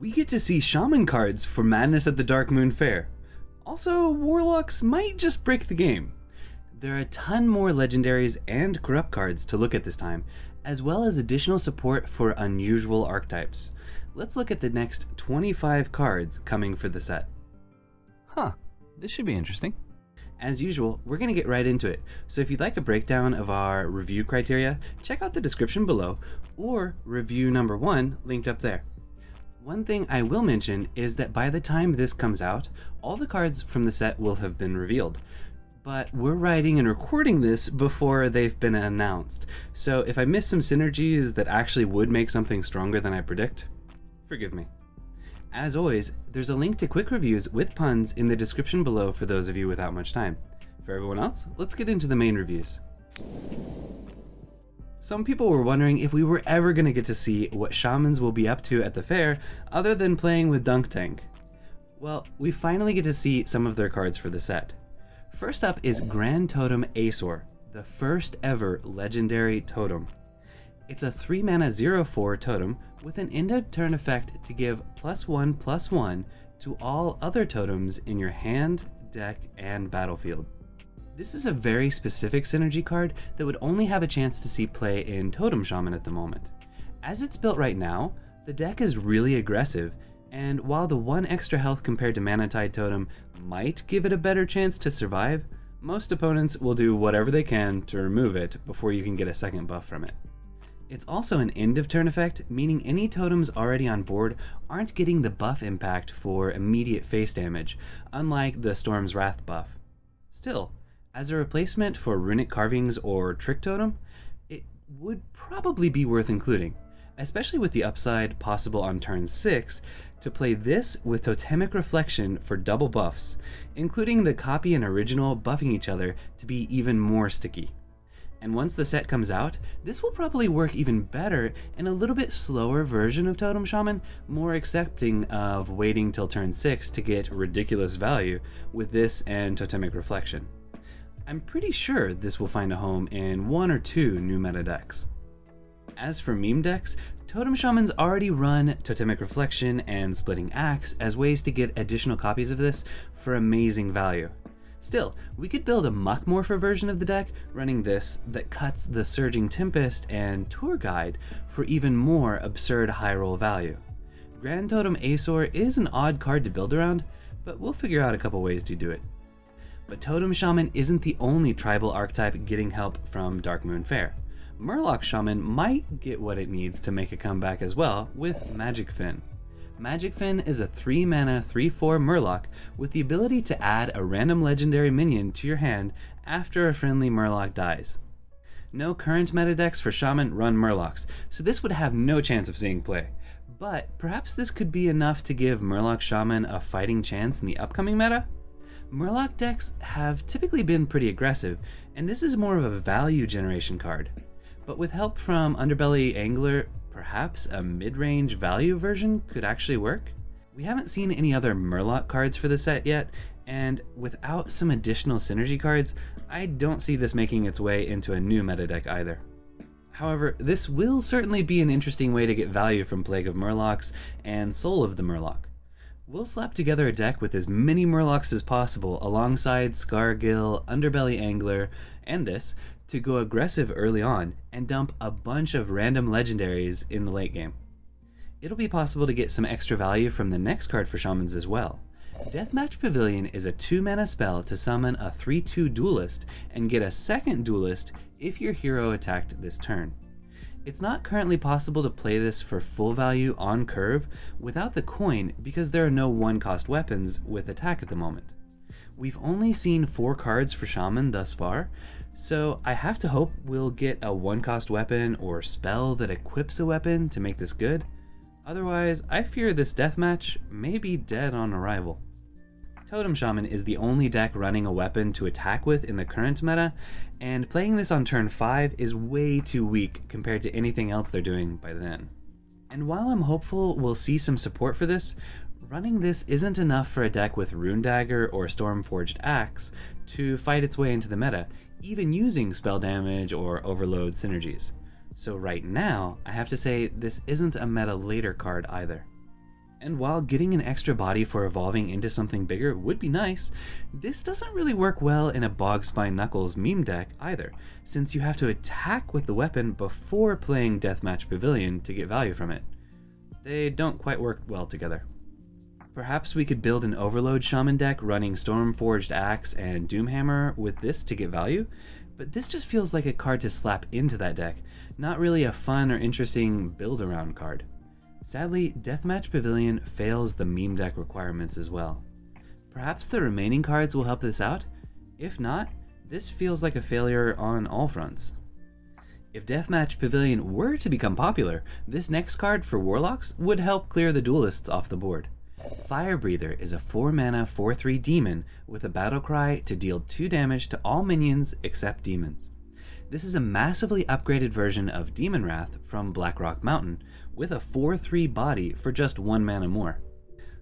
We get to see Shaman cards for Madness at the Darkmoon Faire. Also, Warlocks might just break the game. There are a ton more Legendaries and Corrupt cards to look at this time, as well as additional support for unusual archetypes. Let's look at the next 25 cards coming for the set. This should be interesting. As usual, we're going to get right into it, so if you'd like a breakdown of our review criteria, check out the description below, or review number 1 linked up there. One thing I will mention is that by the time this comes out, all the cards from the set will have been revealed. But we're writing and recording this before they've been announced, so if I miss some synergies that actually would make something stronger than I predict, forgive me. As always, there's a link to quick reviews with puns in the description below for those of you without much time. For everyone else, let's get into the main reviews. Some people were wondering if we were ever going to get to see what Shamans will be up to at the fair other than playing with Dunk Tank. Well, we finally get to see some of their cards for the set. First up is Grand Totem Eys'or, the first ever legendary totem. It's a 3-mana 0/4 totem with an end of turn effect to give +1/+1 to all other totems in your hand, deck, and battlefield. This is a very specific synergy card that would only have a chance to see play in Totem Shaman at the moment. As it's built right now, the deck is really aggressive, and while the 1 extra health compared to Mana Tide Totem might give it a better chance to survive, most opponents will do whatever they can to remove it before you can get a second buff from it. It's also an end of turn effect, meaning any totems already on board aren't getting the buff impact for immediate face damage, unlike the Storm's Wrath buff. Still, as a replacement for runic carvings or trick totem, it would probably be worth including, especially with the upside possible on turn 6 to play this with Totemic Reflection for double buffs, including the copy and original buffing each other to be even more sticky. And once the set comes out, this will probably work even better in a little bit slower version of Totem Shaman, more accepting of waiting till turn 6 to get ridiculous value with this and Totemic Reflection. I'm pretty sure this will find a home in 1 or 2 new meta decks. As for meme decks, Totem Shamans already run Totemic Reflection and Splitting Axe as ways to get additional copies of this for amazing value. Still, we could build a Muckmorpher version of the deck running this that cuts the Surging Tempest and Tour Guide for even more absurd high roll value. Grand Totem Eys'or is an odd card to build around, but we'll figure out a couple ways to do it. But Totem Shaman isn't the only tribal archetype getting help from Darkmoon Faire. Murloc Shaman might get what it needs to make a comeback as well with Magicfin. Magicfin is a 3-mana 3/4 Murloc with the ability to add a random legendary minion to your hand after a friendly Murloc dies. No current meta decks for Shaman run Murlocs, so this would have no chance of seeing play. But perhaps this could be enough to give Murloc Shaman a fighting chance in the upcoming meta? Murloc decks have typically been pretty aggressive, and this is more of a value generation card. But with help from Underbelly Angler, perhaps a mid-range value version could actually work? We haven't seen any other Murloc cards for the set yet, and without some additional synergy cards, I don't see this making its way into a new meta deck either. However, this will certainly be an interesting way to get value from Plague of Murlocs and Soul of the Murloc. We'll slap together a deck with as many Murlocs as possible alongside Scargill, Underbelly Angler, and this, to go aggressive early on and dump a bunch of random legendaries in the late game. It'll be possible to get some extra value from the next card for Shamans as well. Deathmatch Pavilion is a 2-mana spell to summon a 3/2 duelist and get a second duelist if your hero attacked this turn. It's not currently possible to play this for full value on curve without the coin because there are no 1-cost weapons with attack at the moment. We've only seen 4 cards for Shaman thus far, so I have to hope we'll get a 1-cost weapon or spell that equips a weapon to make this good. Otherwise, I fear this deathmatch may be dead on arrival. Totem Shaman is the only deck running a weapon to attack with in the current meta, and playing this on turn 5 is way too weak compared to anything else they're doing by then. And while I'm hopeful we'll see some support for this, running this isn't enough for a deck with Rune Dagger or Stormforged Axe to fight its way into the meta, even using spell damage or overload synergies. So right now, I have to say this isn't a meta later card either. And while getting an extra body for evolving into something bigger would be nice, this doesn't really work well in a Bogspine Knuckles meme deck either, since you have to attack with the weapon before playing Deathmatch Pavilion to get value from it. They don't quite work well together. Perhaps we could build an Overload Shaman deck running Stormforged Axe and Doomhammer with this to get value, but this just feels like a card to slap into that deck, not really a fun or interesting build-around card. Sadly, Deathmatch Pavilion fails the meme deck requirements as well. Perhaps the remaining cards will help this out? If not, this feels like a failure on all fronts. If Deathmatch Pavilion were to become popular, this next card for Warlocks would help clear the duelists off the board. Firebreather is a 4-mana 4/3 demon with a battle cry to deal 2 damage to all minions except demons. This is a massively upgraded version of Demon Wrath from Blackrock Mountain, with a 4/3 body for just 1 mana more.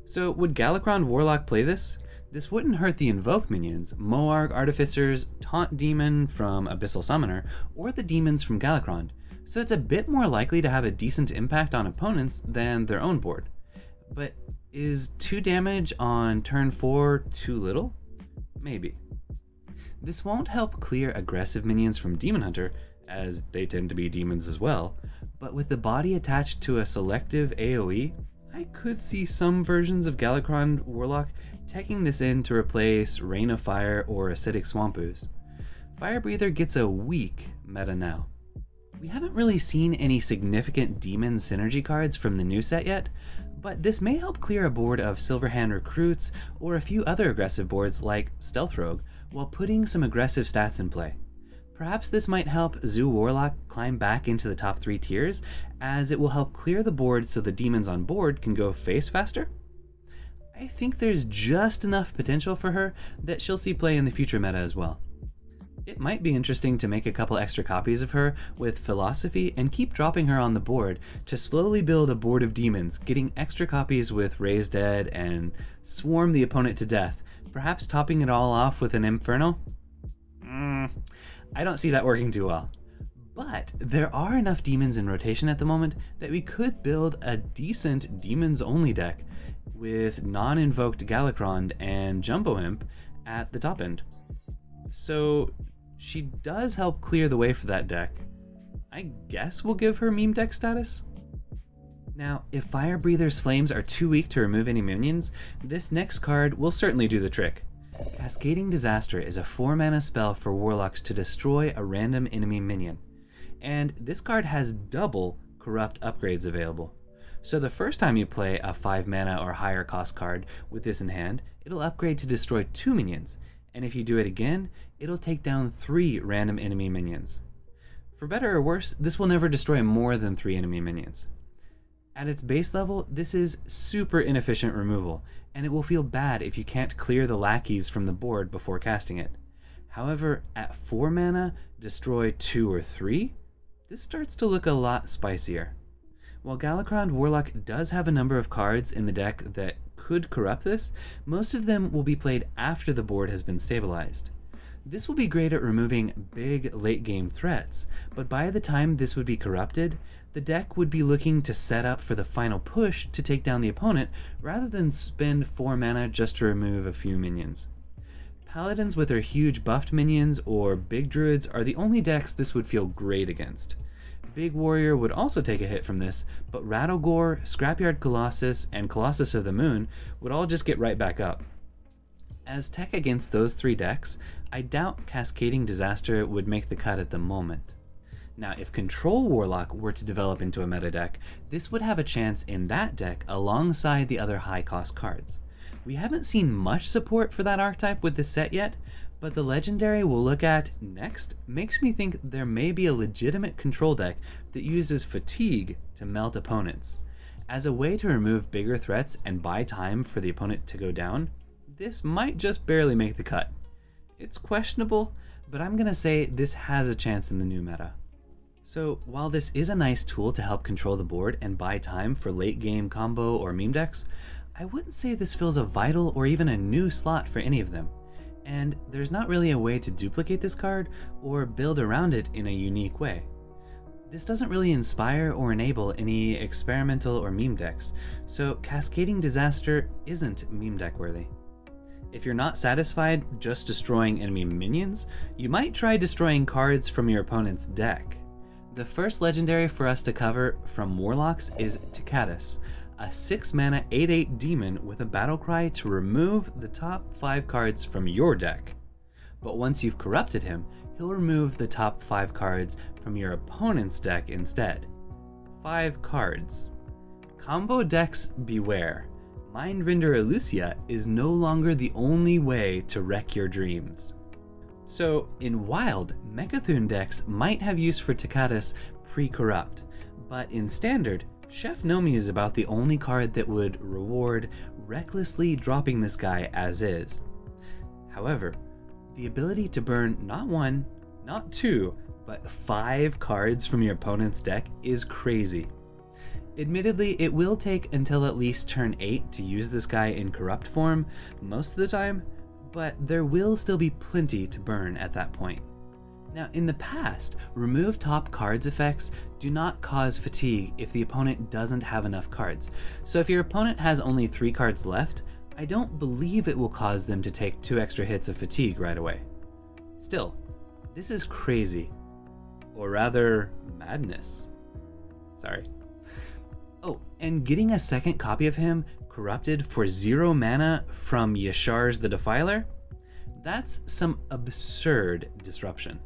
So would Galakrond Warlock play this? This wouldn't hurt the Invoke minions, Moarg Artificers, Taunt Demon from Abyssal Summoner, or the demons from Galakrond, so it's a bit more likely to have a decent impact on opponents than their own board. But is 2 damage on turn 4 too little? Maybe. This won't help clear aggressive minions from Demon Hunter, as they tend to be demons as well, but with the body attached to a selective AoE, I could see some versions of Galakrond Warlock taking this in to replace Rain of Fire or Acidic Swamp Ooze. Firebreather gets a weak meta now. We haven't really seen any significant demon synergy cards from the new set yet, but this may help clear a board of Silverhand Recruits or a few other aggressive boards like Stealth Rogue, while putting some aggressive stats in play. Perhaps this might help Zoo Warlock climb back into the top 3 tiers, as it will help clear the board so the demons on board can go face faster? I think there's just enough potential for her that she'll see play in the future meta as well. It might be interesting to make a couple extra copies of her with Philosophy and keep dropping her on the board to slowly build a board of demons, getting extra copies with Raise Dead and Swarm the opponent to death, perhaps topping it all off with an Inferno? I don't see that working too well. But there are enough demons in rotation at the moment that we could build a decent demons only deck with non-invoked Galakrond and Jumbo Imp at the top end. So she does help clear the way for that deck. I guess we'll give her meme deck status. Now, if Firebreather's Flames are too weak to remove any minions, this next card will certainly do the trick. Cascading Disaster is a 4-mana spell for Warlocks to destroy a random enemy minion, and this card has double corrupt upgrades available. So the first time you play a 5-mana or higher cost card with this in hand, it'll upgrade to destroy 2 minions, and if you do it again, it'll take down 3 random enemy minions. For better or worse, this will never destroy more than 3 enemy minions. At its base level, this is super inefficient removal, and it will feel bad if you can't clear the lackeys from the board before casting it. However, at 4 mana, destroy 2 or 3? This starts to look a lot spicier. While Galakrond Warlock does have a number of cards in the deck that could corrupt this, most of them will be played after the board has been stabilized. This will be great at removing big late game threats, but by the time this would be corrupted, the deck would be looking to set up for the final push to take down the opponent rather than spend 4 mana just to remove a few minions. Paladins with their huge buffed minions or big druids are the only decks this would feel great against. Big Warrior would also take a hit from this, but Rattlegore, Scrapyard Colossus, and Colossus of the Moon would all just get right back up. As tech against those 3 decks, I doubt Cascading Disaster would make the cut at the moment. Now, if Control Warlock were to develop into a meta deck, this would have a chance in that deck alongside the other high-cost cards. We haven't seen much support for that archetype with this set yet, but the legendary we'll look at next makes me think there may be a legitimate control deck that uses Fatigue to melt opponents. As a way to remove bigger threats and buy time for the opponent to go down, this might just barely make the cut. It's questionable, but I'm gonna say this has a chance in the new meta. So while this is a nice tool to help control the board and buy time for late game combo or meme decks, I wouldn't say this fills a vital or even a new slot for any of them. And there's not really a way to duplicate this card or build around it in a unique way. This doesn't really inspire or enable any experimental or meme decks, so Cascading Disaster isn't meme deck worthy. If you're not satisfied just destroying enemy minions, you might try destroying cards from your opponent's deck. The first legendary for us to cover from Warlocks is Tickatus, a 6-mana 8/8 demon with a battle cry to remove the top 5 cards from your deck. But once you've corrupted him, he'll remove the top 5 cards from your opponent's deck instead. 5 cards. Combo decks beware. Mindrender Elusia is no longer the only way to wreck your dreams. So, in Wild, Mechathune decks might have use for Tickatus pre-corrupt, but in Standard, Chef Nomi is about the only card that would reward recklessly dropping this guy as is. However, the ability to burn not 1, not 2, but 5 cards from your opponent's deck is crazy. Admittedly, it will take until at least turn 8 to use this guy in corrupt form most of the time, but there will still be plenty to burn at that point. Now, in the past, remove top cards effects do not cause fatigue if the opponent doesn't have enough cards. So if your opponent has only 3 cards left, I don't believe it will cause them to take 2 extra hits of fatigue right away. Still, this is crazy. Or rather, madness. Sorry. Oh, and getting a second copy of him corrupted for 0 mana from Yashar's the Defiler? That's some absurd disruption.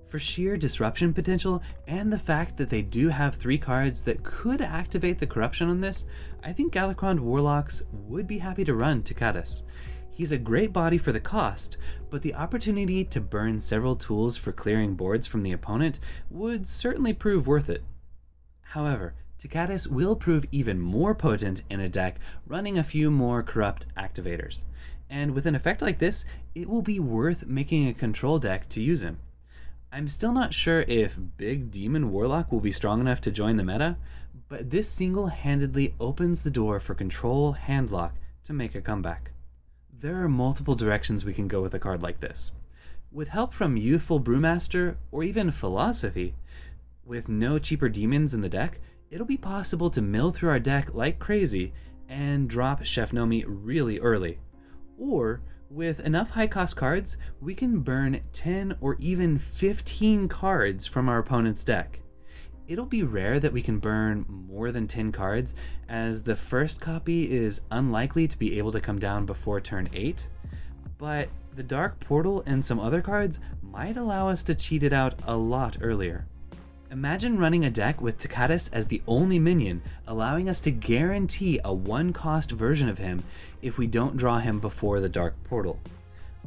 For sheer disruption potential and the fact that they do have 3 cards that could activate the corruption on this, I think Galakrond Warlocks would be happy to run Tickatus. He's a great body for the cost, but the opportunity to burn several tools for clearing boards from the opponent would certainly prove worth it. However, Tickatus will prove even more potent in a deck running a few more corrupt activators, and with an effect like this, it will be worth making a control deck to use him. I'm still not sure if Big Demon Warlock will be strong enough to join the meta, but this single-handedly opens the door for control handlock to make a comeback. There are multiple directions we can go with a card like this. With help from Youthful Brewmaster or even Philosophy, with no cheaper demons in the deck, it'll be possible to mill through our deck like crazy and drop Chef Nomi really early. Or, with enough high-cost cards, we can burn 10 or even 15 cards from our opponent's deck. It'll be rare that we can burn more than 10 cards, as the first copy is unlikely to be able to come down before turn 8, but the Dark Portal and some other cards might allow us to cheat it out a lot earlier. Imagine running a deck with Tickatus as the only minion, allowing us to guarantee a 1-cost version of him if we don't draw him before the Dark Portal.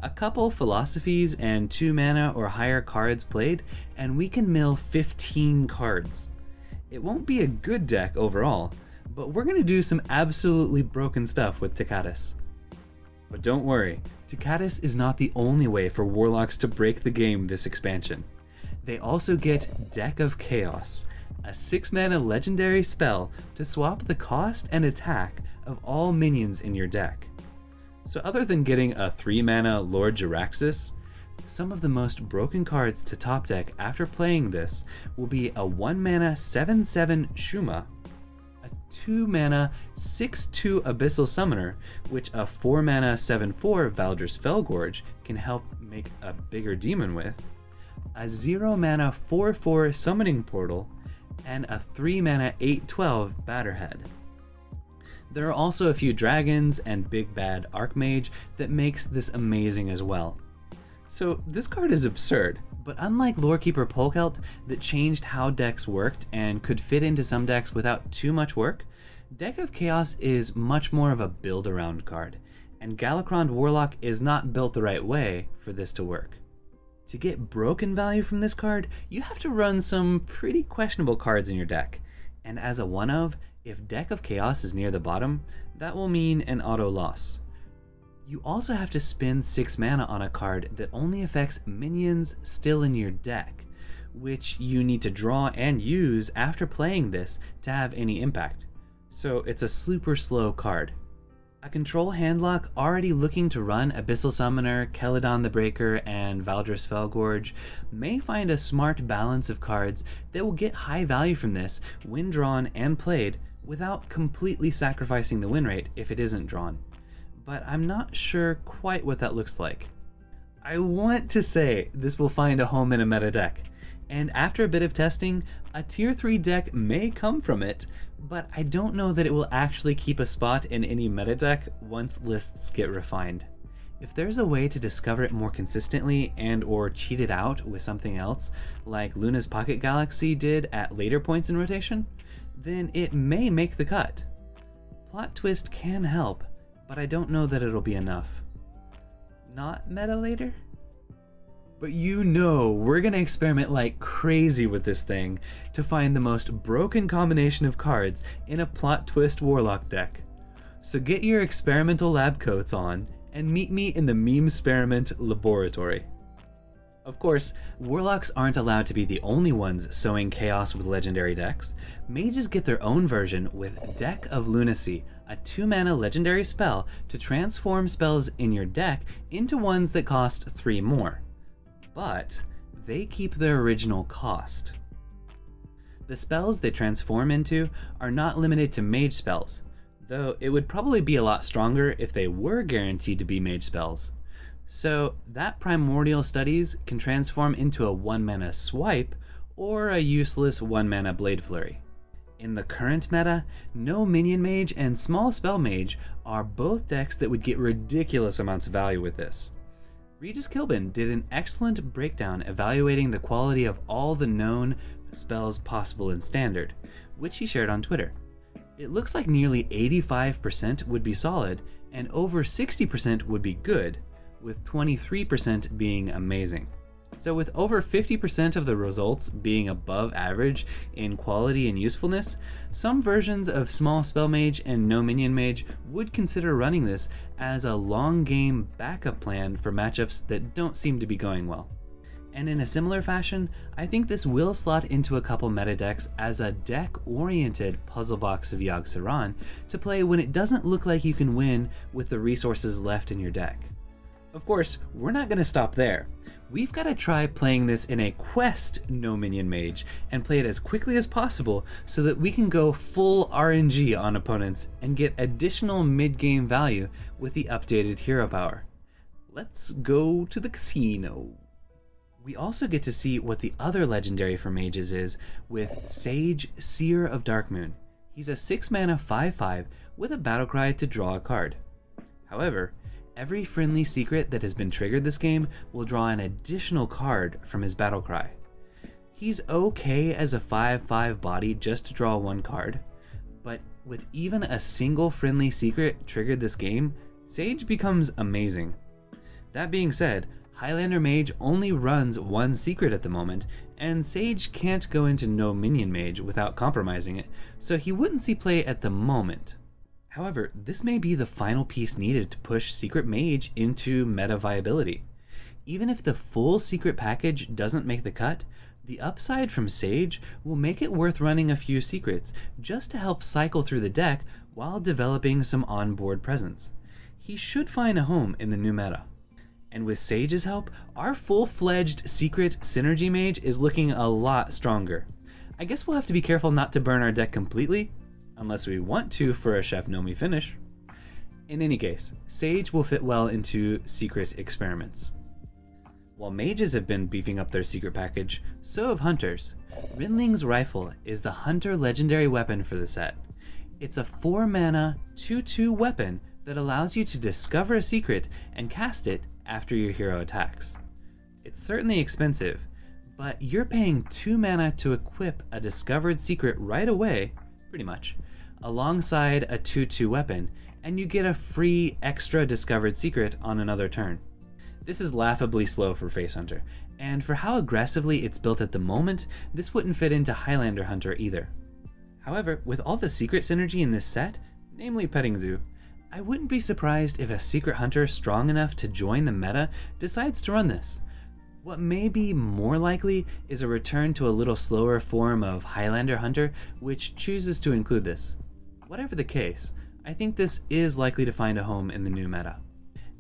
A couple Philosophies and 2 mana or higher cards played, and we can mill 15 cards. It won't be a good deck overall, but we're going to do some absolutely broken stuff with Tickatus. But don't worry, Tickatus is not the only way for Warlocks to break the game this expansion. They also get Deck of Chaos, a 6-mana legendary spell to swap the cost and attack of all minions in your deck. So other than getting a 3-mana Lord Jaraxxus, some of the most broken cards to top deck after playing this will be a 1-mana 7/7 Shuma, a 2-mana 6/2 Abyssal Summoner, which a 4-mana 7/4 Valdr's Felgorge can help make a bigger demon with, a 0-mana 4/4 Summoning Portal, and a 3-mana 8/12 Batterhead. There are also a few dragons and Big Bad Archmage that makes this amazing as well. So this card is absurd, but unlike Lorekeeper Polkelt that changed how decks worked and could fit into some decks without too much work, Deck of Chaos is much more of a build-around card, and Galakrond Warlock is not built the right way for this to work. To get broken value from this card, you have to run some pretty questionable cards in your deck, and as a one-of, if Deck of Chaos is near the bottom, that will mean an auto loss. You also have to spend 6 mana on a card that only affects minions still in your deck, which you need to draw and use after playing this to have any impact. So it's a super slow card. A control handlock already looking to run Abyssal Summoner, Keladon the Breaker, and Valdris Felgorge may find a smart balance of cards that will get high value from this when drawn and played without completely sacrificing the win rate if it isn't drawn. But I'm not sure quite what that looks like. I want to say this will find a home in a meta deck, and after a bit of testing, a tier 3 deck may come from it, but I don't know that it will actually keep a spot in any meta deck once lists get refined. If there's a way to discover it more consistently and or cheat it out with something else, like Luna's Pocket Galaxy did at later points in rotation, then it may make the cut. Plot twist can help, but I don't know that it'll be enough. Not meta later? But you know we're gonna experiment like crazy with this thing to find the most broken combination of cards in a plot twist Warlock deck. So get your experimental lab coats on and meet me in the Meme-speriment laboratory. Of course, Warlocks aren't allowed to be the only ones sowing chaos with legendary decks. Mages get their own version with Deck of Lunacy, a 2-mana legendary spell to transform spells in your deck into ones that cost 3 more. But they keep their original cost. The spells they transform into are not limited to mage spells, though it would probably be a lot stronger if they were guaranteed to be mage spells. So that Primordial Studies can transform into a 1-mana Swipe or a useless 1-mana Blade Flurry. In the current meta, No Minion Mage and Small Spell Mage are both decks that would get ridiculous amounts of value with this. Regis Kilbin did an excellent breakdown evaluating the quality of all the known spells possible in Standard, which he shared on Twitter. It looks like nearly 85% would be solid and over 60% would be good, with 23% being amazing. So with over 50% of the results being above average in quality and usefulness, some versions of Small Spell Mage and No Minion Mage would consider running this as a long game backup plan for matchups that don't seem to be going well. And in a similar fashion, I think this will slot into a couple meta decks as a deck-oriented puzzle box of Yogg Saron to play when it doesn't look like you can win with the resources left in your deck. Of course, we're not going to stop there. We've got to try playing this in a quest No Minion Mage and play it as quickly as possible so that we can go full RNG on opponents and get additional mid-game value with the updated hero power. Let's go to the casino. We also get to see what the other legendary for mages is with Sayge, Seer of Darkmoon. He's a 6-mana 5/5 with a battlecry to draw a card. However, every friendly secret that has been triggered this game will draw an additional card from his battlecry. He's okay as a 5/5 body just to draw 1 card, but with even a single friendly secret triggered this game, Sayge becomes amazing. That being said, Highlander Mage only runs 1 secret at the moment, and Sayge can't go into No Minion Mage without compromising it, so he wouldn't see play at the moment. However, this may be the final piece needed to push Secret Mage into meta viability. Even if the full secret package doesn't make the cut, the upside from Sayge will make it worth running a few secrets just to help cycle through the deck while developing some onboard presence. He should find a home in the new meta. And with Sage's help, our full-fledged secret Synergy Mage is looking a lot stronger. I guess we'll have to be careful not to burn our deck completely, unless we want to for a Chef Nomi finish. In any case, Sayge will fit well into secret experiments. While mages have been beefing up their secret package, so have hunters. Rinling's Rifle is the hunter legendary weapon for the set. It's a 4-mana 2/2 weapon that allows you to discover a secret and cast it after your hero attacks. It's certainly expensive, but you're paying 2 mana to equip a discovered secret right away, pretty much, alongside a 2/2 weapon, and you get a free extra discovered secret on another turn. This is laughably slow for Face Hunter, and for how aggressively it's built at the moment, this wouldn't fit into Highlander Hunter either. However, with all the secret synergy in this set, namely Petting Zoo, I wouldn't be surprised if a secret hunter strong enough to join the meta decides to run this. What may be more likely is a return to a little slower form of Highlander Hunter which chooses to include this. Whatever the case, I think this is likely to find a home in the new meta.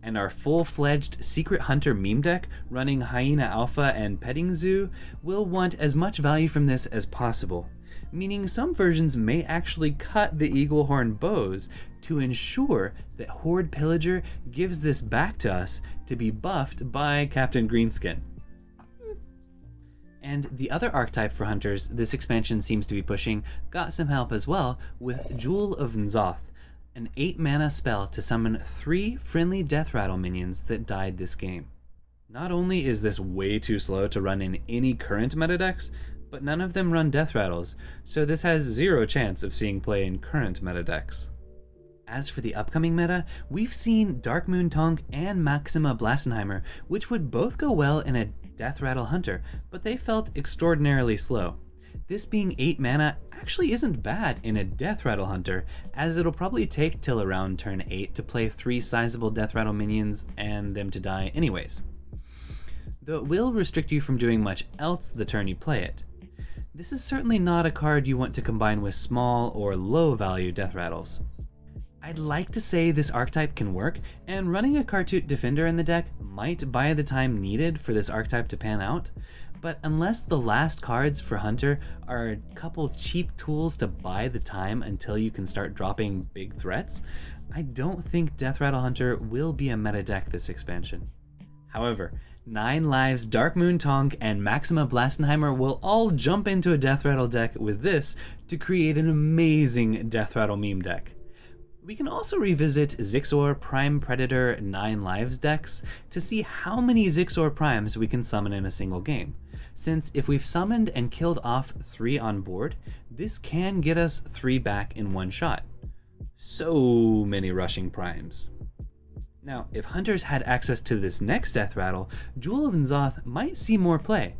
And our full-fledged Secret Hunter meme deck running Hyena Alpha and Petting Zoo will want as much value from this as possible, meaning some versions may actually cut the eagle horn bows to ensure that Horde Pillager gives this back to us to be buffed by Captain Greenskin. And the other archetype for hunters this expansion seems to be pushing got some help as well with Jewel of N'Zoth, an 8-mana spell to summon 3 friendly Death Rattle minions that died this game. Not only is this way too slow to run in any current meta decks, but none of them run Death Rattles, so this has 0 chance of seeing play in current meta decks. As for the upcoming meta, we've seen Darkmoon Tonk and Maxima Blastenheimer, which would both go well in a Death Rattle Hunter, but they felt extraordinarily slow. This being 8 mana actually isn't bad in a Death Rattle Hunter, as it'll probably take till around turn 8 to play 3 sizable Death Rattle minions and them to die anyways. Though it will restrict you from doing much else the turn you play it. This is certainly not a card you want to combine with small or low value Death Rattles. I'd like to say this archetype can work, and running a Kartut Defender in the deck might buy the time needed for this archetype to pan out, but unless the last cards for Hunter are a couple cheap tools to buy the time until you can start dropping big threats, I don't think Death Rattle Hunter will be a meta deck this expansion. However, 9 Lives, Darkmoon Tonk, and Maxima Blastenheimer will all jump into a Death Rattle deck with this to create an amazing Death Rattle meme deck. We can also revisit Eys'or Prime Predator 9 Lives decks to see how many Eys'or Primes we can summon in a single game, since if we've summoned and killed off 3 on board, this can get us 3 back in one shot. So many rushing primes. Now, if hunters had access to this next Death Rattle, Jewel of N'Zoth might see more play.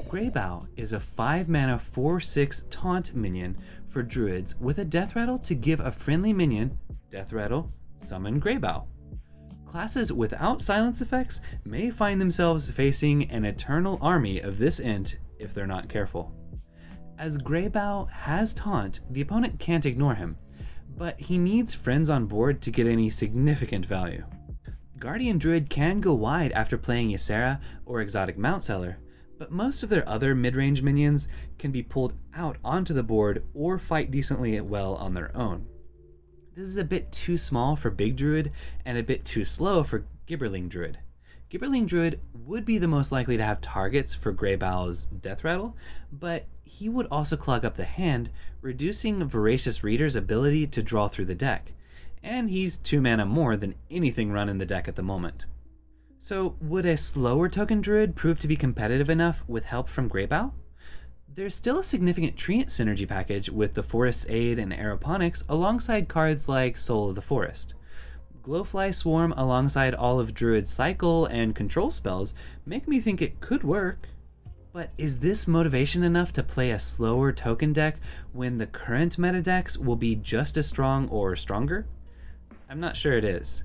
Greybough is a 5-mana 4/6 taunt minion for druids with a Death Rattle to give a friendly minion, Death Rattle, summon Greybough. Classes without silence effects may find themselves facing an eternal army of this int if they're not careful. As Greybough has taunt, the opponent can't ignore him, but he needs friends on board to get any significant value. Guardian Druid can go wide after playing Ysera or Exotic Mount Seller, but most of their other mid-range minions can be pulled out onto the board or fight decently well on their own. This is a bit too small for Big Druid and a bit too slow for Gibberling Druid. Gibberling Druid would be the most likely to have targets for Greybough's Death Rattle, but he would also clog up the hand, reducing Voracious Reader's ability to draw through the deck, and he's 2 mana more than anything run in the deck at the moment. So would a slower token druid prove to be competitive enough with help from Greybough? There's still a significant treant synergy package with the Forest's Aid and Aeroponics alongside cards like Soul of the Forest. Glowfly Swarm alongside all of Druid's cycle and control spells make me think it could work. But is this motivation enough to play a slower token deck when the current meta decks will be just as strong or stronger? I'm not sure it is.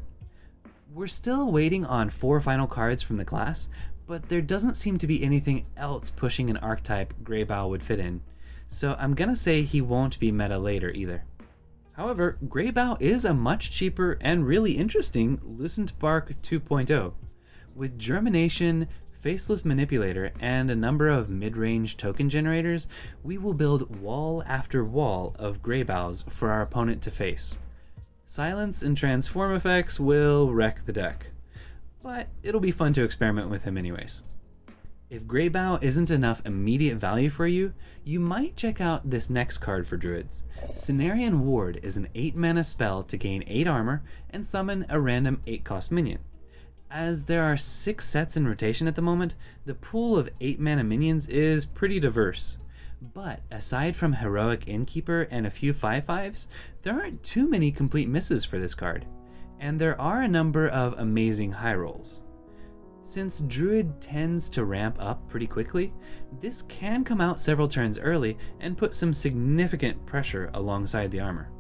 We're still waiting on 4 final cards from the class, but there doesn't seem to be anything else pushing an archetype Greybough would fit in, so I'm gonna say he won't be meta later either. However, Greybough is a much cheaper and really interesting Lucent Bark 2.0. With Germination, Faceless Manipulator, and a number of mid-range token generators, we will build wall after wall of Greyboughs for our opponent to face. Silence and transform effects will wreck the deck, but it'll be fun to experiment with him anyways. If Greybough isn't enough immediate value for you, you might check out this next card for druids. Cenarion Ward is an 8-mana spell to gain 8 armor and summon a random 8-cost minion. As there are 6 sets in rotation at the moment, the pool of 8-mana minions is pretty diverse. But aside from Heroic Innkeeper and a few 5/5s, there aren't too many complete misses for this card, and there are a number of amazing high rolls. Since Druid tends to ramp up pretty quickly, this can come out several turns early and put some significant pressure alongside the armor.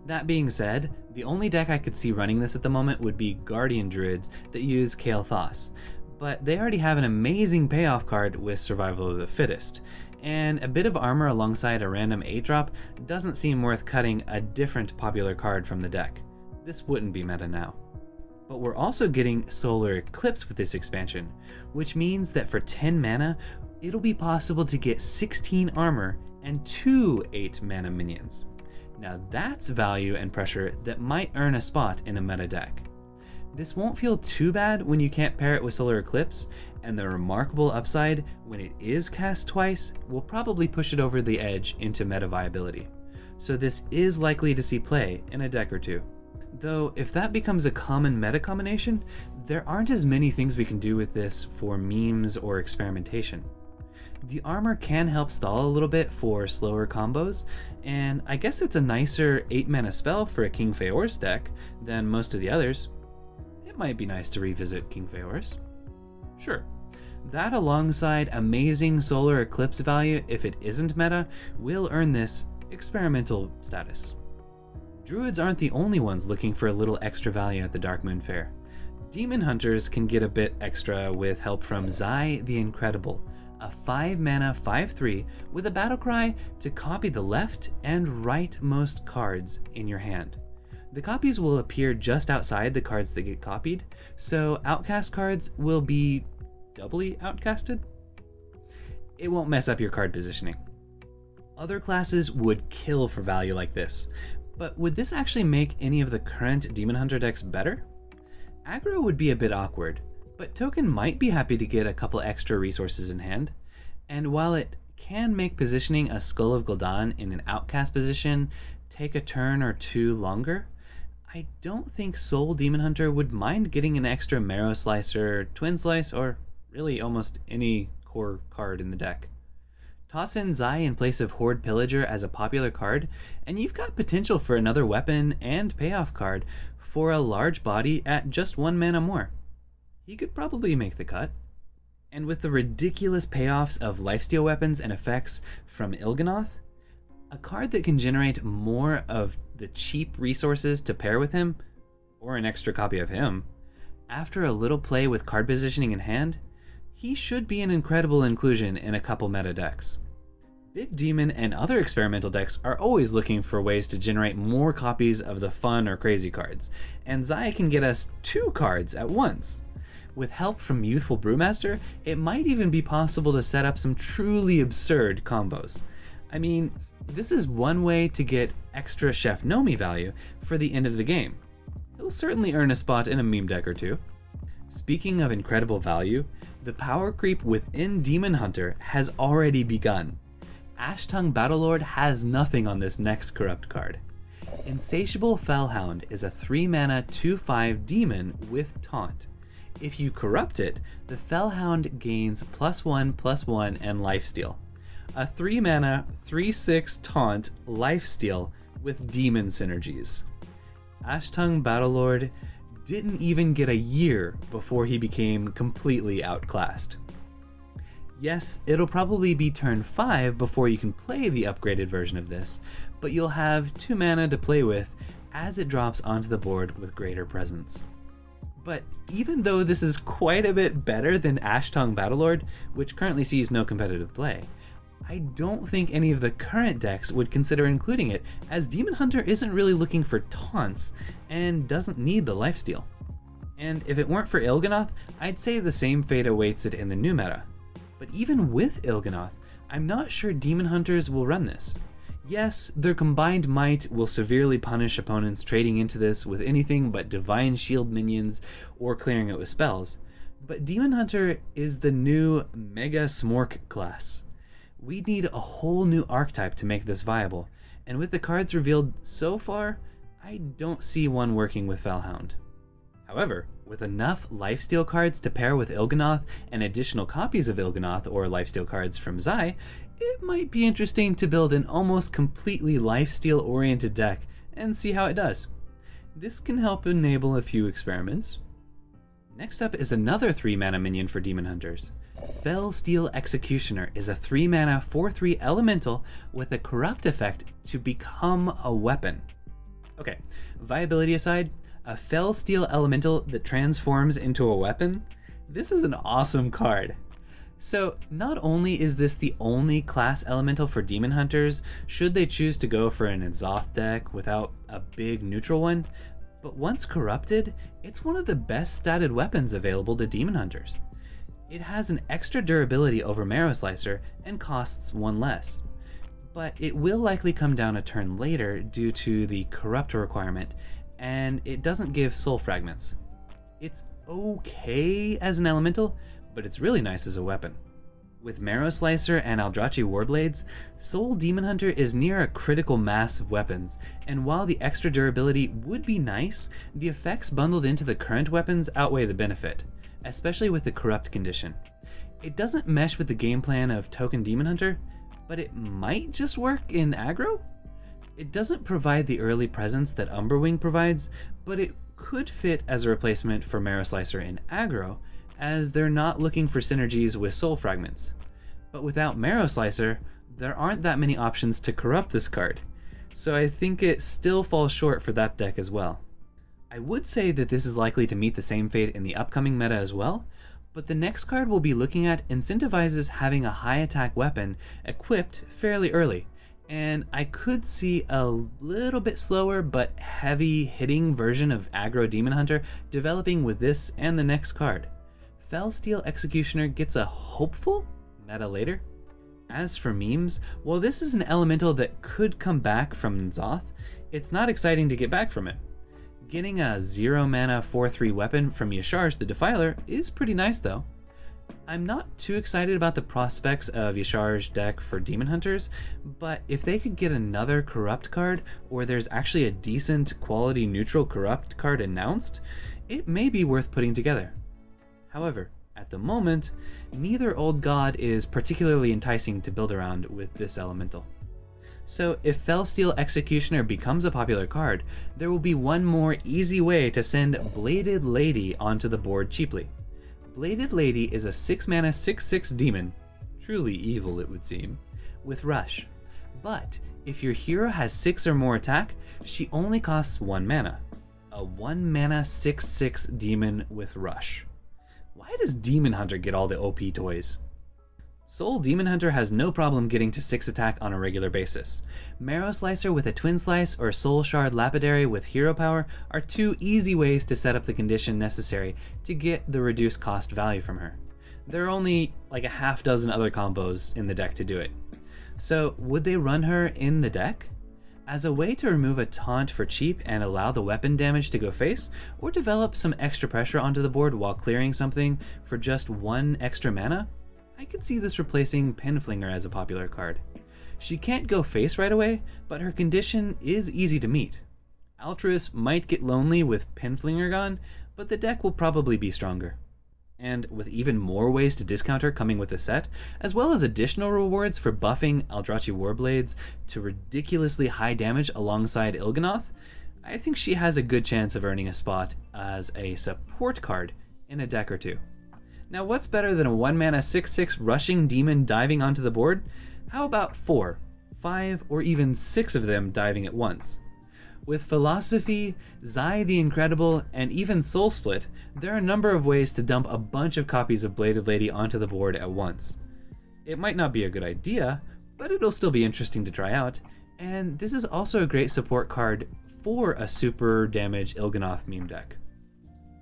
That being said, the only deck I could see running this at the moment would be Guardian Druids that use Kael'thas, but they already have an amazing payoff card with Survival of the Fittest, and a bit of armor alongside a random 8-drop doesn't seem worth cutting a different popular card from the deck. This wouldn't be meta now. But we're also getting Solar Eclipse with this expansion, which means that for 10 mana, it'll be possible to get 16 armor and 2 8-mana minions. Now that's value and pressure that might earn a spot in a meta deck. This won't feel too bad when you can't pair it with Solar Eclipse, and the remarkable upside when it is cast twice will probably push it over the edge into meta viability. So this is likely to see play in a deck or two. Though if that becomes a common meta combination, there aren't as many things we can do with this for memes or experimentation. The armor can help stall a little bit for slower combos, and I guess it's a nicer 8-mana spell for a King Feor's deck than most of the others. It might be nice to revisit King Feor's. Sure. That alongside amazing Solar Eclipse value if it isn't meta will earn this experimental status. Druids aren't the only ones looking for a little extra value at the Darkmoon Faire. Demon Hunters can get a bit extra with help from Zai the Incredible, a 5-mana 5/3 with a battle cry to copy the left and rightmost cards in your hand. The copies will appear just outside the cards that get copied, so outcast cards will be doubly outcasted. It won't mess up your card positioning. Other classes would kill for value like this, but would this actually make any of the current Demon Hunter decks better? Aggro would be a bit awkward, but Token might be happy to get a couple extra resources in hand, and while it can make positioning a Skull of Gul'dan in an outcast position take a turn or two longer, I don't think Soul Demon Hunter would mind getting an extra Marrow Slicer, Twin Slice, or really almost any core card in the deck. Toss in Zai in place of Horde Pillager as a popular card, and you've got potential for another weapon and payoff card for a large body at just 1 mana more. He could probably make the cut. And with the ridiculous payoffs of lifesteal weapons and effects from Il'gynoth, a card that can generate more of the cheap resources to pair with him, or an extra copy of him, after a little play with card positioning in hand, he should be an incredible inclusion in a couple meta decks. Big Demon and other experimental decks are always looking for ways to generate more copies of the fun or crazy cards, and Zai can get us 2 cards at once. With help from Youthful Brewmaster, it might even be possible to set up some truly absurd combos. I mean, this is one way to get extra Chef Nomi value for the end of the game. He'll certainly earn a spot in a meme deck or two. Speaking of incredible value, the power creep within Demon Hunter has already begun. Ashtongue Battlelord has nothing on this next corrupt card. Insatiable Felhound is a 3-mana 2/5 demon with taunt. If you corrupt it, the Felhound gains +1/+1 and lifesteal. A 3-mana 3/6 taunt lifesteal with demon synergies. Ashtongue Battlelord didn't even get a year before he became completely outclassed. Yes, it'll probably be turn 5 before you can play the upgraded version of this, but you'll have 2 mana to play with as it drops onto the board with greater presence. But even though this is quite a bit better than Ashtongue Battlelord, which currently sees no competitive play, I don't think any of the current decks would consider including it, as Demon Hunter isn't really looking for taunts and doesn't need the lifesteal. And if it weren't for Il'gynoth, I'd say the same fate awaits it in the new meta. But even with Il'gynoth, I'm not sure Demon Hunters will run this. Yes, their combined might will severely punish opponents trading into this with anything but Divine Shield minions or clearing it with spells, but Demon Hunter is the new Mega Smork class. We need a whole new archetype to make this viable, and with the cards revealed so far, I don't see one working with Felhound. However, with enough lifesteal cards to pair with Il'gynoth and additional copies of Il'gynoth or lifesteal cards from Zai, it might be interesting to build an almost completely lifesteal oriented deck and see how it does. This can help enable a few experiments. Next up is another 3-mana minion for Demon Hunters. Felsteel Executioner is a 3-mana 4/3 elemental with a corrupt effect to become a weapon. Okay, viability aside, a Felsteel elemental that transforms into a weapon? This is an awesome card. So not only is this the only class elemental for demon hunters, should they choose to go for an N'Zoth deck without a big neutral one, but once corrupted, it's one of the best statted weapons available to demon hunters. It has an extra durability over Marrow Slicer and costs one less, but it will likely come down a turn later due to the corrupt requirement, and it doesn't give soul fragments. It's okay as an elemental, but it's really nice as a weapon. With Marrow Slicer and Eldrazi Warblades, Soul Demon Hunter is near a critical mass of weapons, and while the extra durability would be nice, the effects bundled into the current weapons outweigh the benefit, especially with the corrupt condition. It doesn't mesh with the game plan of Token Demon Hunter, but it might just work in aggro? It doesn't provide the early presence that Umberwing provides, but it could fit as a replacement for Marrow Slicer in aggro, as they're not looking for synergies with soul fragments. But without Marrow Slicer, there aren't that many options to corrupt this card, so I think it still falls short for that deck as well. I would say that this is likely to meet the same fate in the upcoming meta as well, but the next card we'll be looking at incentivizes having a high attack weapon equipped fairly early, and I could see a little bit slower but heavy hitting version of Aggro Demon Hunter developing with this and the next card. Felsteel Executioner gets a hopeful meta later. As for memes, while this is an elemental that could come back from N'Zoth, it's not exciting to get back from it. Getting a 0 mana 4/3 weapon from Yashar's the Defiler is pretty nice though. I'm not too excited about the prospects of Yashar's deck for Demon Hunters, but if they could get another Corrupt card, or there's actually a decent quality neutral Corrupt card announced, it may be worth putting together. However, at the moment, neither Old God is particularly enticing to build around with this elemental. So if Felsteel Executioner becomes a popular card, there will be one more easy way to send Bladed Lady onto the board cheaply. Bladed Lady is a 6 mana 6/6 demon, truly evil it would seem, with Rush. But if your hero has 6 or more attack, she only costs 1 mana. A 1 mana 6/6 demon with Rush. Why does Demon Hunter get all the OP toys? Soul Demon Hunter has no problem getting to 6 attack on a regular basis. Marrow Slicer with a Twin Slice or Soul Shard Lapidary with hero power are 2 easy ways to set up the condition necessary to get the reduced cost value from her. There are only like a half dozen other combos in the deck to do it. So would they run her in the deck? As a way to remove a taunt for cheap and allow the weapon damage to go face, or develop some extra pressure onto the board while clearing something for just 1 extra mana? I could see this replacing Pinflinger as a popular card. She can't go face right away, but her condition is easy to meet. Altruist might get lonely with Pinflinger gone, but the deck will probably be stronger. And with even more ways to discount her coming with the set, as well as additional rewards for buffing Eldrazi Warblades to ridiculously high damage alongside Il'gynoth, I think she has a good chance of earning a spot as a support card in a deck or two. Now what's better than a 1 mana 6/6 rushing demon diving onto the board? How about 4, 5, or even 6 of them diving at once? With Philosophy, Zai the Incredible, and even Soul Split, there are a number of ways to dump a bunch of copies of Bladed Lady onto the board at once. It might not be a good idea, but it'll still be interesting to try out, and this is also a great support card for a super damage Il'gynoth meme deck.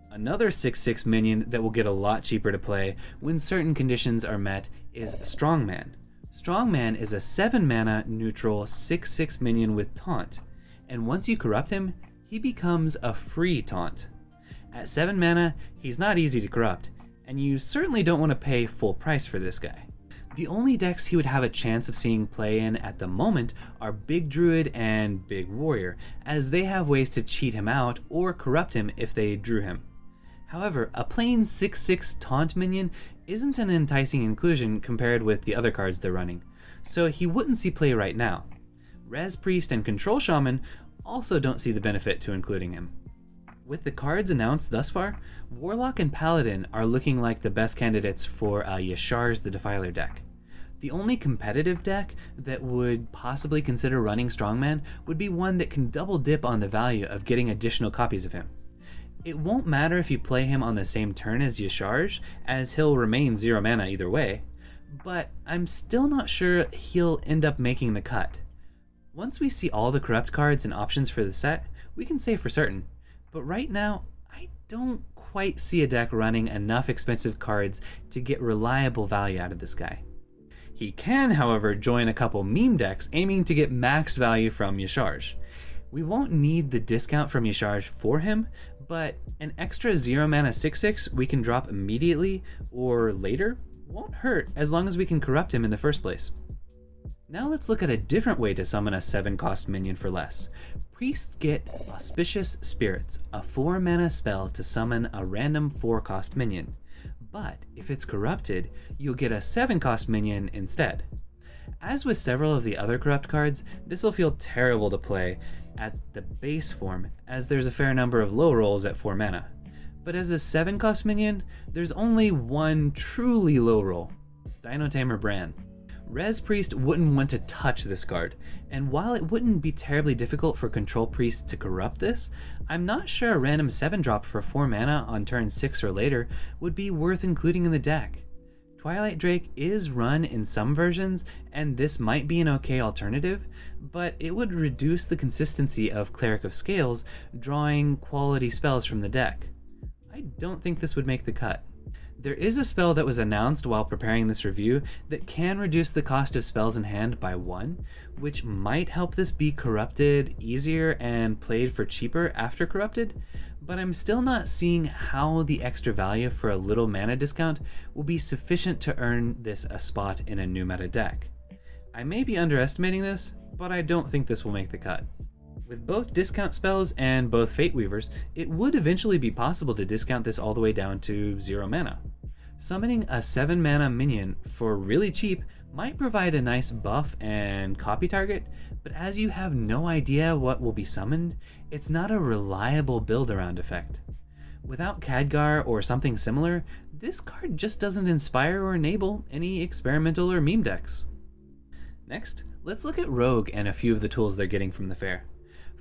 Another 6/6 minion that will get a lot cheaper to play when certain conditions are met is Strongman. Strongman is a 7 mana neutral 6/6 minion with Taunt, and once you corrupt him, he becomes a free Taunt. At 7 mana, he's not easy to corrupt, and you certainly don't want to pay full price for this guy. The only decks he would have a chance of seeing play in at the moment are Big Druid and Big Warrior, as they have ways to cheat him out or corrupt him if they drew him. However, a plain 6/6 Taunt minion isn't an enticing inclusion compared with the other cards they're running, so he wouldn't see play right now. Res Priest and Control Shaman also don't see the benefit to including him. With the cards announced thus far, Warlock and Paladin are looking like the best candidates for Yashar's the Defiler deck. The only competitive deck that would possibly consider running Strongman would be one that can double dip on the value of getting additional copies of him. It won't matter if you play him on the same turn as Y'Sharj, as he'll remain 0 mana either way, but I'm still not sure he'll end up making the cut. Once we see all the corrupt cards and options for the set, we can say for certain, but right now, I don't quite see a deck running enough expensive cards to get reliable value out of this guy. He can, however, join a couple meme decks aiming to get max value from Y'Sharj. We won't need the discount from Y'Sharj for him, but an extra 0 mana 6/6 we can drop immediately or later won't hurt as long as we can corrupt him in the first place. Now let's look at a different way to summon a 7-cost minion for less. Priests get Auspicious Spirits, a 4 mana spell to summon a random 4-cost minion. But if it's corrupted, you'll get a 7-cost minion instead. As with several of the other corrupt cards, this will feel terrible to play at the base form, as there's a fair number of low rolls at 4 mana. But as a 7-cost minion, there's only one truly low roll, Dino Tamer Bran. Res Priest wouldn't want to touch this card, and while it wouldn't be terribly difficult for Control Priest to corrupt this, I'm not sure a random 7-drop for 4 mana on turn 6 or later would be worth including in the deck. Twilight Drake is run in some versions, and this might be an okay alternative, but it would reduce the consistency of Cleric of Scales drawing quality spells from the deck. I don't think this would make the cut. There is a spell that was announced while preparing this review that can reduce the cost of spells in hand by 1, which might help this be corrupted easier and played for cheaper after corrupted, but I'm still not seeing how the extra value for a little mana discount will be sufficient to earn this a spot in a new meta deck. I may be underestimating this, but I don't think this will make the cut. With both discount spells and both Fate Weavers, it would eventually be possible to discount this all the way down to 0 mana. Summoning a 7 mana minion for really cheap might provide a nice buff and copy target, but as you have no idea what will be summoned, it's not a reliable build-around effect. Without Khadgar or something similar, this card just doesn't inspire or enable any experimental or meme decks. Next, let's look at Rogue and a few of the tools they're getting from the fair.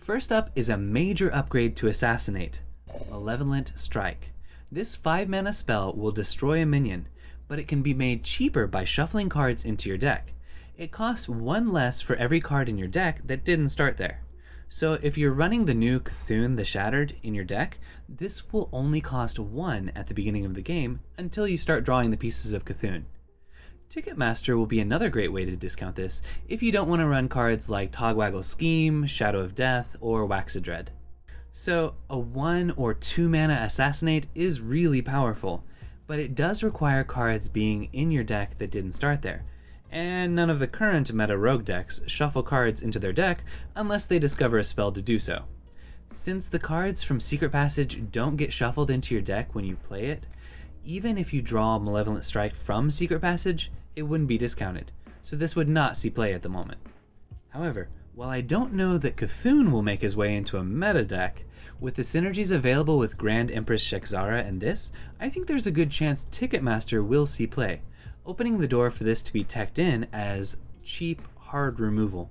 First up is a major upgrade to Assassinate, Malevolent Strike. This 5 mana spell will destroy a minion, but it can be made cheaper by shuffling cards into your deck. It costs 1 less for every card in your deck that didn't start there. So if you're running the new Cthulhu the Shattered in your deck, this will only cost 1 at the beginning of the game until you start drawing the pieces of Cthulhu. Ticketmaster will be another great way to discount this if you don't want to run cards like Togwaggle Scheme, Shadow of Death, or Waxadread. So a 1 or 2 mana Assassinate is really powerful, but it does require cards being in your deck that didn't start there, and none of the current meta rogue decks shuffle cards into their deck unless they discover a spell to do so. Since the cards from Secret Passage don't get shuffled into your deck when you play it, even if you draw Malevolent Strike from Secret Passage, it wouldn't be discounted, so this would not see play at the moment. However, while I don't know that Cthulhu will make his way into a meta deck, with the synergies available with Grand Empress Shek'Zara and this, I think there's a good chance Ticketmaster will see play, opening the door for this to be teched in as cheap, hard removal,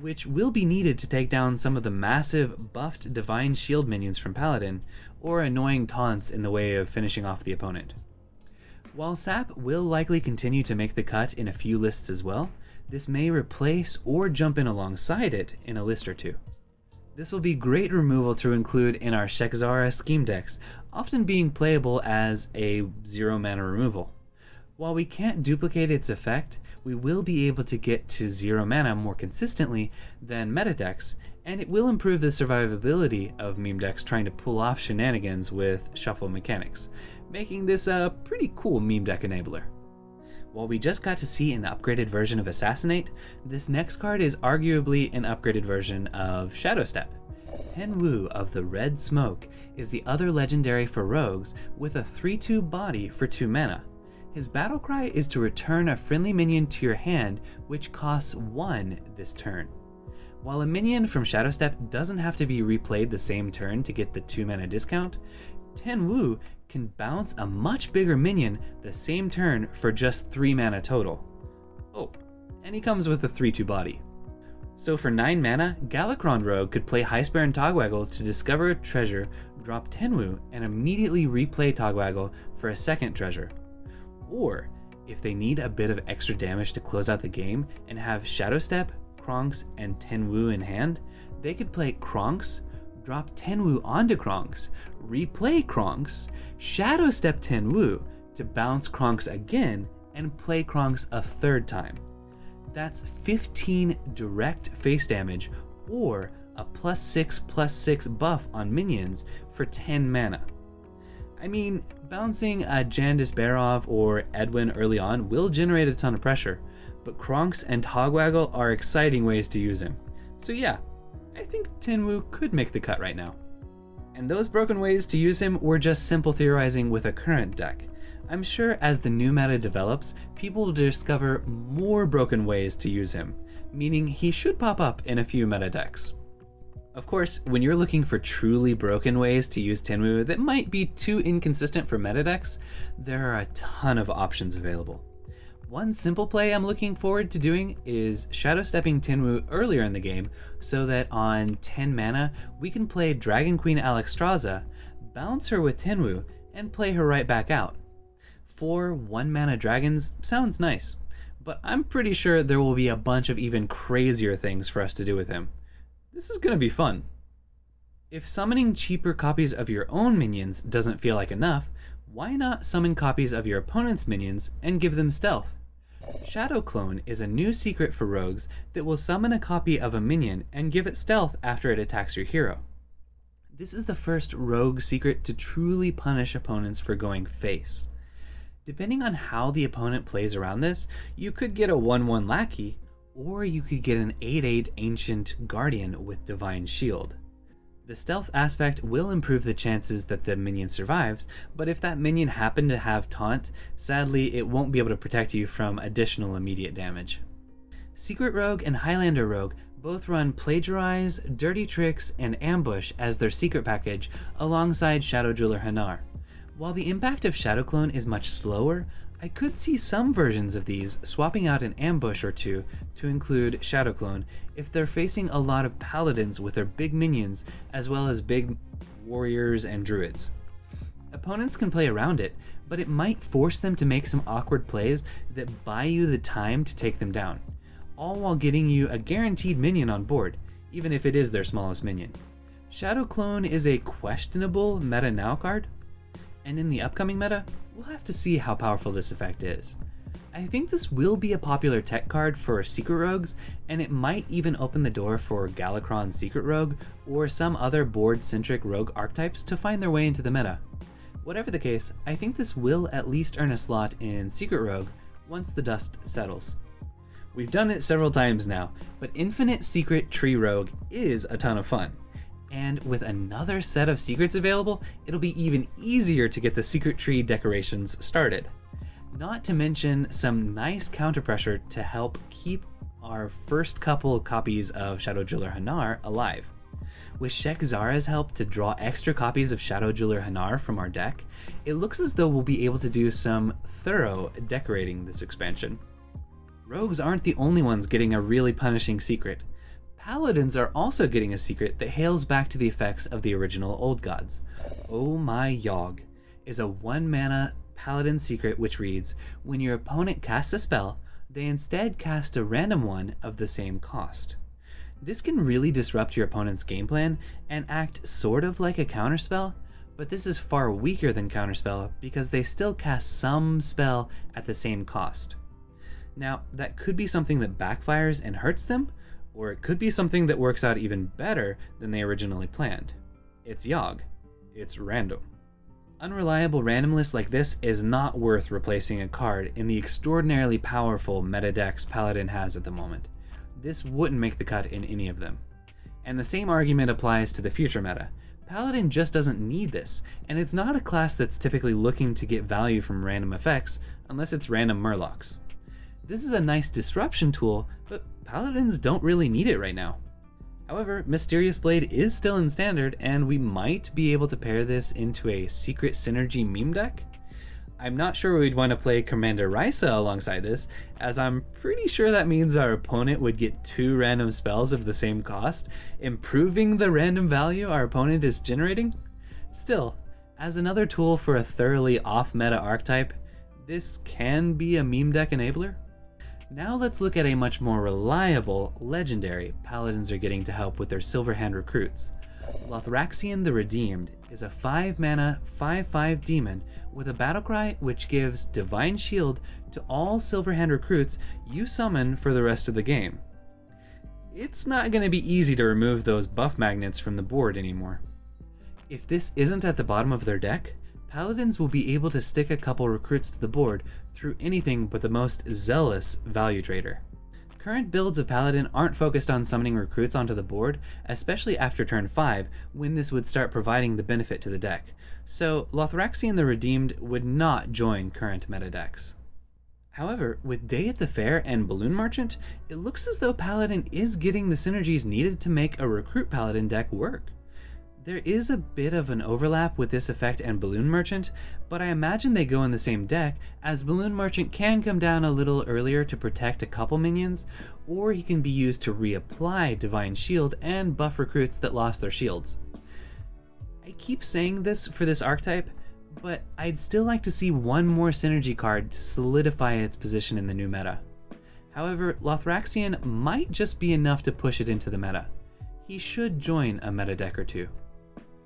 which will be needed to take down some of the massive buffed Divine Shield minions from Paladin, or annoying taunts in the way of finishing off the opponent. While Sap will likely continue to make the cut in a few lists as well, this may replace or jump in alongside it in a list or two. This will be great removal to include in our Shek'Zara scheme decks, often being playable as a 0 mana removal. While we can't duplicate its effect, we will be able to get to 0 mana more consistently than meta decks, and it will improve the survivability of meme decks trying to pull off shenanigans with shuffle mechanics, making this a pretty cool meme deck enabler. While we just got to see an upgraded version of Assassinate, this next card is arguably an upgraded version of Shadowstep. Tenwu of the Red Smoke is the other legendary for rogues with a 3/2 body for 2 mana. His battle cry is to return a friendly minion to your hand, which costs 1 this turn. While a minion from Shadowstep doesn't have to be replayed the same turn to get the 2 mana discount, Tenwu can bounce a much bigger minion the same turn for just 3 mana total. Oh, and he comes with a 3/2 body. So for 9 mana, Galakrond Rogue could play Heistbearer Togwaggle to discover a treasure, drop Tenwu, and immediately replay Togwaggle for a second treasure. Or, if they need a bit of extra damage to close out the game and have Shadow Step, Kronks, and Tenwu in hand, they could play Kronks, drop Tenwu onto Kronks, replay Kronks, Shadow Step Tenwu to bounce Kronks again, and play Kronks a third time. That's 15 direct face damage or a +6/+6 buff on minions for 10 mana. I mean, bouncing a Jandis Barov or Edwin early on will generate a ton of pressure, but Kronks and Togwaggle are exciting ways to use him. So yeah, I think Tenwu could make the cut right now. And those broken ways to use him were just simple theorizing with a current deck. I'm sure as the new meta develops, people will discover more broken ways to use him, meaning he should pop up in a few meta decks. Of course, when you're looking for truly broken ways to use Tenwu that might be too inconsistent for meta decks, there are a ton of options available. One simple play I'm looking forward to doing is Shadow Stepping Tenwu earlier in the game so that on 10 mana we can play Dragon Queen Alexstrasza, bounce her with Tenwu, and play her right back out. 4 1-mana dragons sounds nice, but I'm pretty sure there will be a bunch of even crazier things for us to do with him. This is gonna be fun. If summoning cheaper copies of your own minions doesn't feel like enough, why not summon copies of your opponent's minions and give them stealth? Shadow Clone is a new secret for rogues that will summon a copy of a minion and give it stealth after it attacks your hero. This is the first rogue secret to truly punish opponents for going face. Depending on how the opponent plays around this, you could get a 1/1 Lackey, or you could get an 8/8 Ancient Guardian with Divine Shield. The stealth aspect will improve the chances that the minion survives, but if that minion happened to have taunt, sadly it won't be able to protect you from additional immediate damage. Secret Rogue and Highlander Rogue both run Plagiarize, Dirty Tricks, and Ambush as their secret package alongside Shadow Jeweler Hanar. While the impact of Shadow Clone is much slower, I could see some versions of these swapping out an ambush or two to include Shadow Clone if they're facing a lot of paladins with their big minions as well as big warriors and druids. Opponents can play around it, but it might force them to make some awkward plays that buy you the time to take them down, all while getting you a guaranteed minion on board, even if it is their smallest minion. Shadow Clone is a questionable meta now card, and in the upcoming meta, we'll have to see how powerful this effect is. I think this will be a popular tech card for Secret Rogues, and it might even open the door for Galakrond Secret Rogue or some other board-centric rogue archetypes to find their way into the meta. Whatever the case, I think this will at least earn a slot in Secret Rogue once the dust settles. We've done it several times now, but Infinite Secret Tree Rogue is a ton of fun. And with another set of secrets available, it'll be even easier to get the secret tree decorations started. Not to mention some nice counter pressure to help keep our first couple copies of Shadow Jeweler Hanar alive. With Shek Zara's help to draw extra copies of Shadow Jeweler Hanar from our deck, it looks as though we'll be able to do some thorough decorating this expansion. Rogues aren't the only ones getting a really punishing secret. Paladins are also getting a secret that hails back to the effects of the original Old Gods. Oh My Yogg is a 1-mana Paladin secret which reads, when your opponent casts a spell, they instead cast a random one of the same cost. This can really disrupt your opponent's game plan and act sort of like a counterspell, but this is far weaker than counterspell because they still cast some spell at the same cost. Now, that could be something that backfires and hurts them, or it could be something that works out even better than they originally planned. It's Yogg. It's random. Unreliable random lists like this is not worth replacing a card in the extraordinarily powerful meta decks Paladin has at the moment. This wouldn't make the cut in any of them. And the same argument applies to the future meta. Paladin just doesn't need this, and it's not a class that's typically looking to get value from random effects unless it's random Murlocs. This is a nice disruption tool, but Paladins don't really need it right now. However, Mysterious Blade is still in Standard, and we might be able to pair this into a Secret Synergy meme deck. I'm not sure we'd want to play Commander Risa alongside this, as I'm pretty sure that means our opponent would get 2 random spells of the same cost, improving the random value our opponent is generating. Still, as another tool for a thoroughly off-meta archetype, this can be a meme deck enabler. Now let's look at a much more reliable legendary Paladins are getting to help with their Silverhand recruits. Lothraxion the Redeemed is a 5-mana 5/5 demon with a battlecry which gives Divine Shield to all Silverhand recruits you summon for the rest of the game. It's not going to be easy to remove those buff magnets from the board anymore. If this isn't at the bottom of their deck, Paladins will be able to stick a couple recruits to the board through anything but the most zealous value trader. Current builds of Paladin aren't focused on summoning recruits onto the board, especially after turn 5, when this would start providing the benefit to the deck, so Lothraxion the Redeemed would not join current meta decks. However, with Day at the Fair and Balloon Merchant, it looks as though Paladin is getting the synergies needed to make a recruit Paladin deck work. There is a bit of an overlap with this effect and Balloon Merchant, but I imagine they go in the same deck, as Balloon Merchant can come down a little earlier to protect a couple minions, or he can be used to reapply Divine Shield and buff recruits that lost their shields. I keep saying this for this archetype, but I'd still like to see one more synergy card to solidify its position in the new meta. However, Lothraxion might just be enough to push it into the meta. He should join a meta deck or two.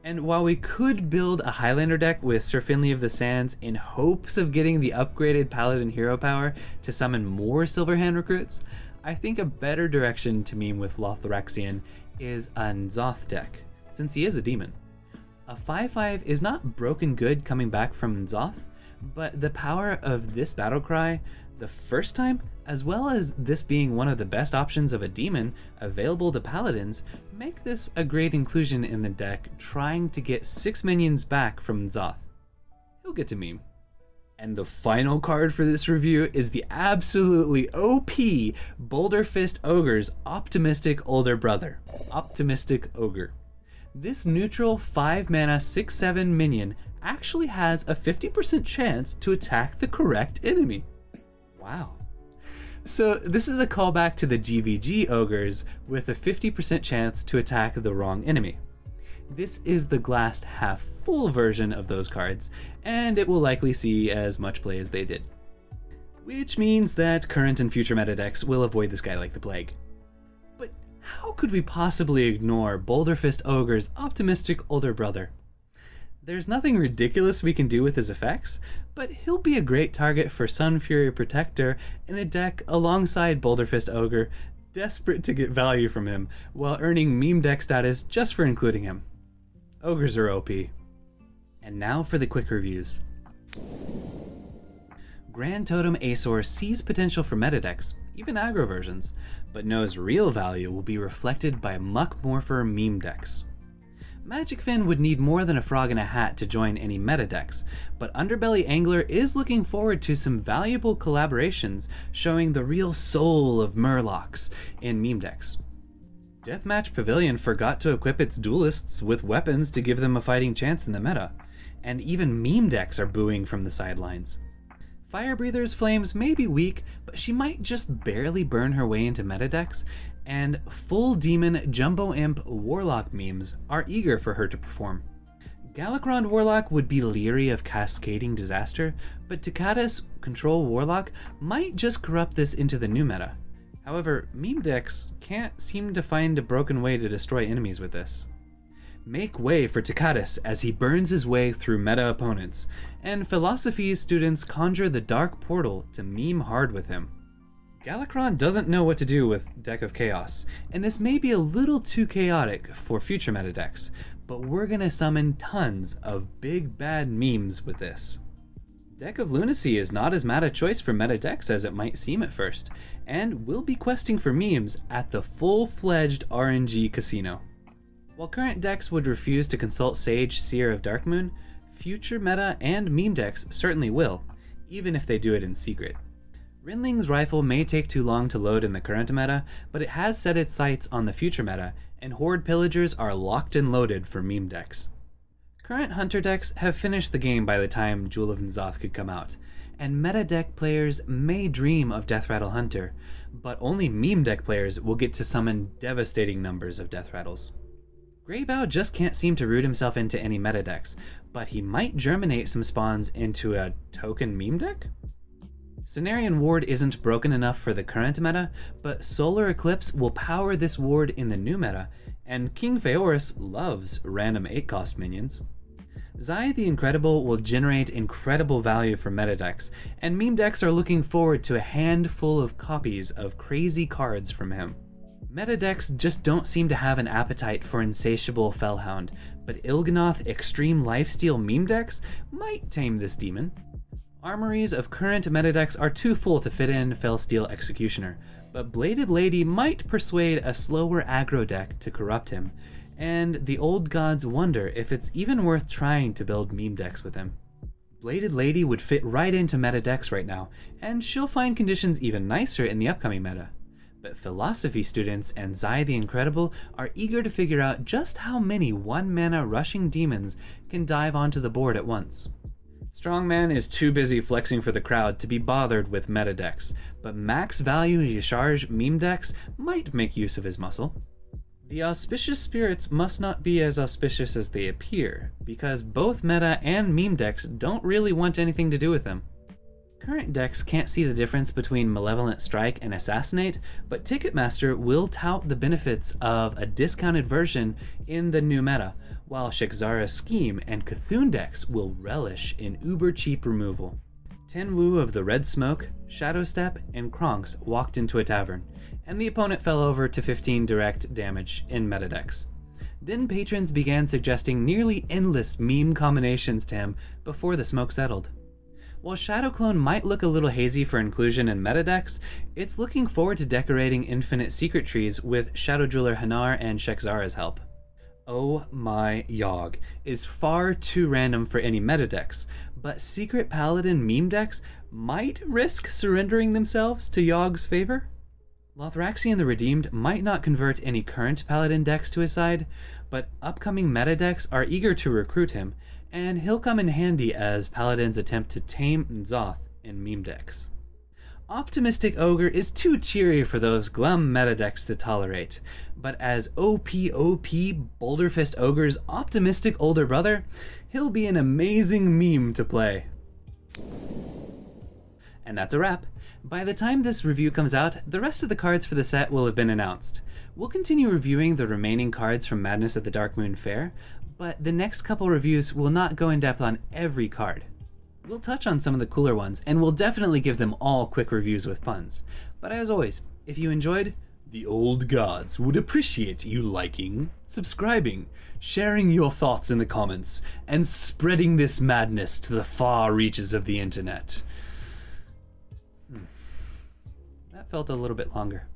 And while we could build a Highlander deck with Sir Finley of the Sands in hopes of getting the upgraded Paladin hero power to summon more Silverhand recruits, I think a better direction to meme with Lothraxion is a N'Zoth deck, since he is a demon. A 5/5 is not broken good coming back from N'Zoth, but the power of this battlecry the first time, as well as this being one of the best options of a demon available to Paladins, make this a great inclusion in the deck trying to get 6 minions back from N'Zoth. He'll get to meme. And the final card for this review is the absolutely OP Boulder Fist Ogre's Optimistic Older Brother, Optimistic Ogre. This neutral 5-mana 6/7 minion actually has a 50% chance to attack the correct enemy. Wow. So this is a callback to the GVG ogres with a 50% chance to attack the wrong enemy. This is the glass half full version of those cards, and it will likely see as much play as they did. Which means that current and future meta decks will avoid this guy like the plague. But how could we possibly ignore Boulder Fist Ogre's Optimistic Older Brother? There's nothing ridiculous we can do with his effects, but he'll be a great target for Sun Fury Protector in a deck alongside Boulder Fist Ogre, desperate to get value from him, while earning meme deck status just for including him. Ogres are OP. And now for the quick reviews. Grand Totem Eys'or sees potential for meta decks, even aggro versions, but knows real value will be reflected by Muck Morpher meme decks. Magicfin would need more than a frog in a hat to join any meta decks, but Underbelly Angler is looking forward to some valuable collaborations showing the real soul of Murlocs in meme decks. Deathmatch Pavilion forgot to equip its duelists with weapons to give them a fighting chance in the meta, and even meme decks are booing from the sidelines. Firebreather's Flames may be weak, but she might just barely burn her way into meta decks, and full demon Jumbo Imp Warlock memes are eager for her to perform. Galakrond Warlock would be leery of Cascading Disaster, but Tickatus Control Warlock might just corrupt this into the new meta. However, meme decks can't seem to find a broken way to destroy enemies with this. Make way for Tickatus as he burns his way through meta opponents, and philosophy students conjure the Dark Portal to meme hard with him. Galakrond doesn't know what to do with Deck of Chaos, and this may be a little too chaotic for future meta decks, but we're gonna summon tons of big bad memes with this. Deck of Lunacy is not as mad a choice for meta decks as it might seem at first, and will be questing for memes at the full-fledged RNG casino. While current decks would refuse to consult Sayge, Seer of Darkmoon, future meta and meme decks certainly will, even if they do it in secret. Rinling's rifle may take too long to load in the current meta, but it has set its sights on the future meta, and Horde Pillagers are locked and loaded for meme decks. Current Hunter decks have finished the game by the time Jewel of N'Zoth could come out, and meta deck players may dream of Death Rattle Hunter, but only meme deck players will get to summon devastating numbers of Death Rattles. Greybough just can't seem to root himself into any meta decks, but he might germinate some spawns into a token meme deck? Cenarion Ward isn't broken enough for the current meta, but Solar Eclipse will power this ward in the new meta, and King Phaoris loves random 8-cost minions. Zai the Incredible will generate incredible value for meta decks, and meme decks are looking forward to a handful of copies of crazy cards from him. Meta decks just don't seem to have an appetite for Insatiable Felhound, but Il'gynoth Extreme Lifesteal meme decks might tame this demon. Armories of current meta decks are too full to fit in Felsteel Executioner, but Bladed Lady might persuade a slower aggro deck to corrupt him, and the old gods wonder if it's even worth trying to build meme decks with him. Bladed Lady would fit right into meta decks right now, and she'll find conditions even nicer in the upcoming meta. But philosophy students and Zai the Incredible are eager to figure out just how many 1-mana rushing demons can dive onto the board at once. Strongman is too busy flexing for the crowd to be bothered with meta decks, but max value Y'Sharj meme decks might make use of his muscle. The Auspicious Spirits must not be as auspicious as they appear, because both meta and meme decks don't really want anything to do with them. Current decks can't see the difference between Malevolent Strike and Assassinate, but Ticketmaster will tout the benefits of a discounted version in the new meta, while Shek'Zara's Scheme and Cthulhu decks will relish in uber-cheap removal. Tenwu of the Red Smoke, Shadowstep, and Kronks walked into a tavern, and the opponent fell over to 15 direct damage in meta decks. Then patrons began suggesting nearly endless meme combinations to him before the smoke settled. While Shadow Clone might look a little hazy for inclusion in meta decks, it's looking forward to decorating infinite secret trees with Shadow Jeweler Hanar and Shek'Zara's help. Oh My Yogg is far too random for any meta decks, but Secret Paladin meme decks might risk surrendering themselves to Yogg's favor. Lothraxion the Redeemed might not convert any current Paladin decks to his side, but upcoming meta decks are eager to recruit him, and he'll come in handy as Paladins attempt to tame N'Zoth in meme decks. Optimistic Ogre is too cheery for those glum meta decks to tolerate, but as OP Boulderfist Ogre's optimistic older brother, he'll be an amazing meme to play. And that's a wrap. By the time this review comes out, the rest of the cards for the set will have been announced. We'll continue reviewing the remaining cards from Madness at the Darkmoon Faire, but the next couple reviews will not go in depth on every card. We'll touch on some of the cooler ones, and we'll definitely give them all quick reviews with puns. But as always, if you enjoyed, the old gods would appreciate you liking, subscribing, sharing your thoughts in the comments, and spreading this madness to the far reaches of the internet. That felt a little bit longer.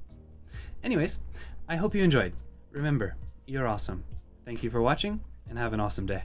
Anyways, I hope you enjoyed. Remember, you're awesome. Thank you for watching, and have an awesome day.